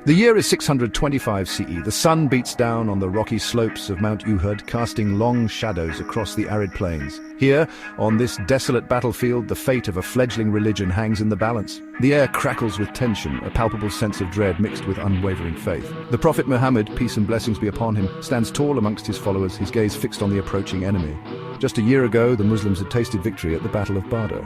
The year is 625 CE. The sun beats down on the rocky slopes of Mount Uhud, casting long shadows across the arid plains. Here, on this desolate battlefield, the fate of a fledgling religion hangs in the balance. The air crackles with tension, a palpable sense of dread mixed with unwavering faith. The Prophet Muhammad, peace and blessings be upon him, stands tall amongst his followers, his gaze fixed on the approaching enemy. Just a year ago, the Muslims had tasted victory at the Battle of Badr.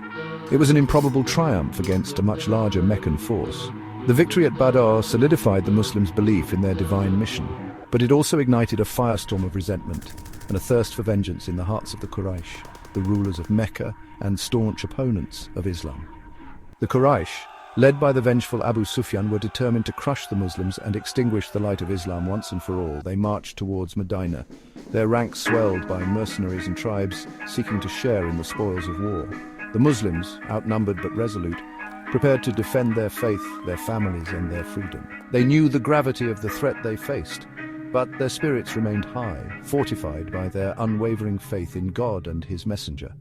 It was an improbable triumph against a much larger Meccan force. The victory at Badr solidified the Muslims' belief in their divine mission, but it also ignited a firestorm of resentment and a thirst for vengeance in the hearts of the Quraysh, the rulers of Mecca and staunch opponents of Islam. The Quraysh, led by the vengeful Abu Sufyan, were determined to crush the Muslims and extinguish the light of Islam once and for all. They marched towards Medina, their ranks swelled by mercenaries and tribes seeking to share in the spoils of war. The Muslims, outnumbered but resolute, prepared to defend their faith, their families, and their freedom. They knew the gravity of the threat they faced, but their spirits remained high, fortified by their unwavering faith in God and His messenger.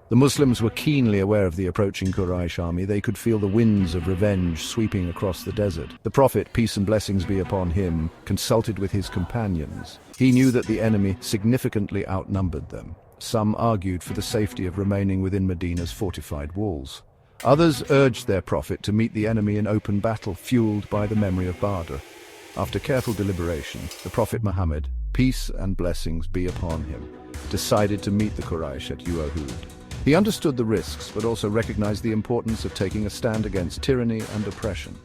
The Muslims were keenly aware of the approaching Quraysh army. They could feel the winds of revenge sweeping across the desert. The Prophet, peace and blessings be upon him, consulted with his companions. He knew that the enemy significantly outnumbered them. Some argued for the safety of remaining within Medina's fortified walls. Others urged their prophet to meet the enemy in open battle, fueled by the memory of Badr. After careful deliberation, the Prophet Muhammad, peace and blessings be upon him, decided to meet the Quraysh at Uhud. He understood the risks, but also recognized the importance of taking a stand against tyranny and oppression.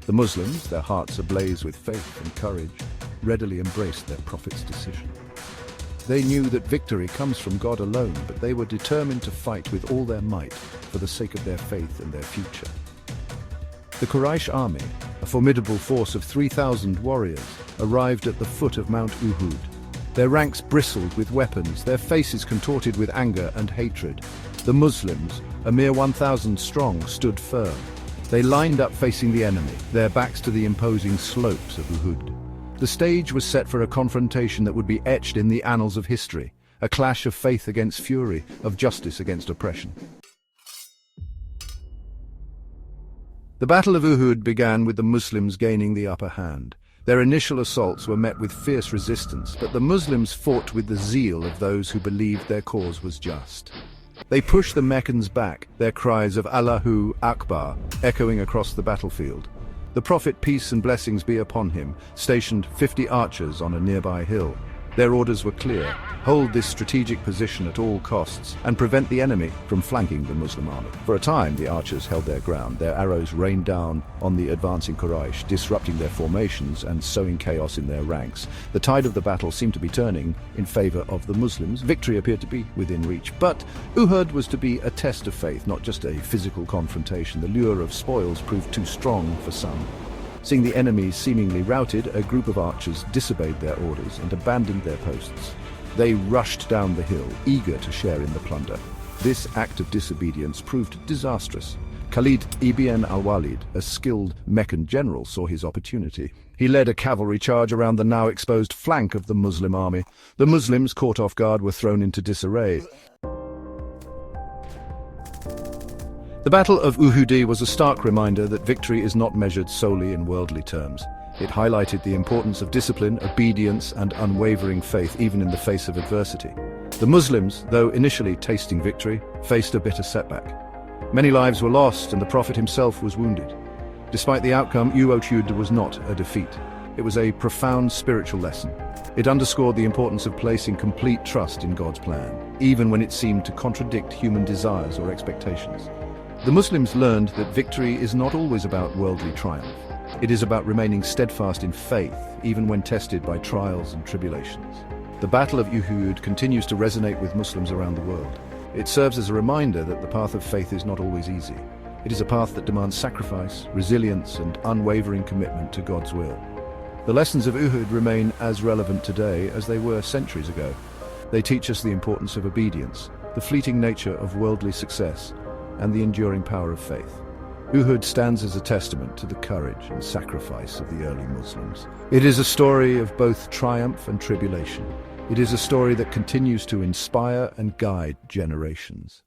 The Muslims, their hearts ablaze with faith and courage, readily embraced their prophet's decision. They knew that victory comes from God alone, but they were determined to fight with all their might for the sake of their faith and their future. The Quraysh army, a formidable force of 3,000 warriors, arrived at the foot of Mount Uhud. Their ranks bristled with weapons, their faces contorted with anger and hatred. The Muslims, a mere 1,000 strong, stood firm. They lined up facing the enemy, their backs to the imposing slopes of Uhud. The stage was set for a confrontation that would be etched in the annals of history, a clash of faith against fury, of justice against oppression. The Battle of Uhud began with the Muslims gaining the upper hand. Their initial assaults were met with fierce resistance, but the Muslims fought with the zeal of those who believed their cause was just. They pushed the Meccans back, their cries of Allahu Akbar echoing across the battlefield. The Prophet, peace and blessings be upon him, stationed 50 archers on a nearby hill. Their orders were clear: hold this strategic position at all costs and prevent the enemy from flanking the Muslim army. For a time, the archers held their ground. Their arrows rained down on the advancing Quraysh, disrupting their formations and sowing chaos in their ranks. The tide of the battle seemed to be turning in favor of the Muslims. Victory appeared to be within reach. But Uhud was to be a test of faith, not just a physical confrontation. The lure of spoils proved too strong for some. Seeing the enemy seemingly routed, a group of archers disobeyed their orders and abandoned their posts. They rushed down the hill, eager to share in the plunder. This act of disobedience proved disastrous. Khalid ibn al-Walid, a skilled Meccan general, saw his opportunity. He led a cavalry charge around the now exposed flank of the Muslim army. The Muslims, caught off guard, were thrown into disarray. The Battle of Uhud was a stark reminder that victory is not measured solely in worldly terms. It highlighted the importance of discipline, obedience, and unwavering faith even in the face of adversity. The Muslims, though initially tasting victory, faced a bitter setback. Many lives were lost and the Prophet himself was wounded. Despite the outcome, Uhud was not a defeat. It was a profound spiritual lesson. It underscored the importance of placing complete trust in God's plan, even when it seemed to contradict human desires or expectations. The Muslims learned that victory is not always about worldly triumph. It is about remaining steadfast in faith, even when tested by trials and tribulations. The Battle of Uhud continues to resonate with Muslims around the world. It serves as a reminder that the path of faith is not always easy. It is a path that demands sacrifice, resilience, and unwavering commitment to God's will. The lessons of Uhud remain as relevant today as they were centuries ago. They teach us the importance of obedience, the fleeting nature of worldly success, and the enduring power of faith. Uhud stands as a testament to the courage and sacrifice of the early Muslims. It is a story of both triumph and tribulation. It is a story that continues to inspire and guide generations.